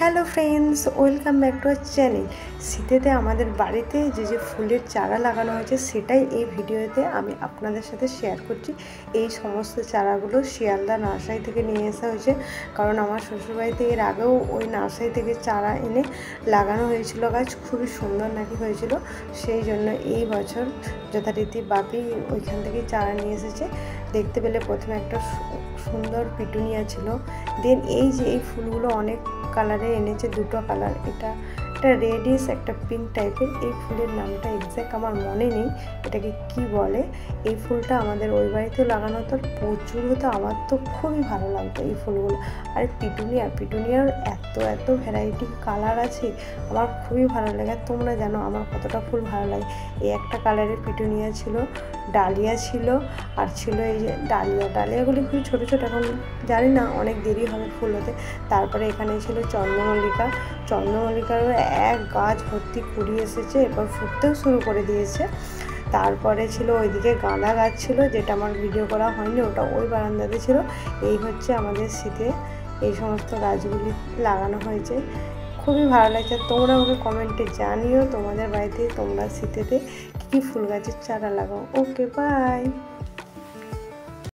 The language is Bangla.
Hello friends, welcome back to our channel. শীতেতে আমাদের বাড়িতে যে ফুলের চারা লাগানো হয়েছে সেটাই এই ভিডিওতে আমি আপনাদের সাথে শেয়ার করছি। এই সমস্ত চারাগুলো শিয়ালদা নার্সারি থেকে নিয়ে আসা হয়েছে, কারণ আমার শ্বশুরবাড়িতে এর আগেও ওই নার্সারি থেকে চারা এনে লাগানো হয়েছিল। গাছ খুবই সুন্দর নাকি হয়েছিল, সেই জন্য এই বছর যথারীতি বাপি ওইখান থেকেই চারা নিয়ে এসেছে। দেখতে পেলে প্রথমে একটা সুন্দর পিটুনিয়া ছিল, দেন এই যে এই ফুলগুলো অনেক কালারে এনেছে, দুটো কালার, এটা একটা রেডিশ একটা পিঙ্ক টাইপের। এই ফুলের নামটা এক্স্যাক্ট আমার মনে নেই, এটাকে কি বলে। এই ফুলটা আমাদের ওই বাড়িতেও লাগানো হতো, প্রচুর হতো, আমার তো খুবই ভালো লাগতো এই ফুলগুলো। আর পিটুনিয়ার এত ভ্যারাইটি কালার আছে, আমার খুবই ভালো লাগে। আর তোমরা জানো আমার কতটা ফুল ভালো লাগে। এই একটা কালারের পিটুনিয়া ছিল, ডালিয়া ছিল, আর ছিল এই যে ডালিয়াগুলি খুবই ছোটো ছোটো, এখন জানি না অনেক দেরি হবে ফুল হতে। তারপরে এখানে ছিল চন্দ্রমল্লিকারও এক গাছ ভর্তি কুড়ি এসেছে, এবার ফুটতেও শুরু করে দিয়েছে। তারপরে ছিল ওইদিকে গাঁদা গাছ ছিল, যেটা আমার ভিডিও করা হয়নি, ওটা ওই বারান্দাতে ছিল। এই হচ্ছে আমাদের শীতে এই সমস্ত গাছগুলি লাগানো হয়েছে, খুবই ভালো লাগছে। তোমরা আমাকে কমেন্টে জানিও তোমাদের বাড়িতে তোমরা শীতেতে কী ফুল গাছের চারা লাগাও। ওকে, বাই।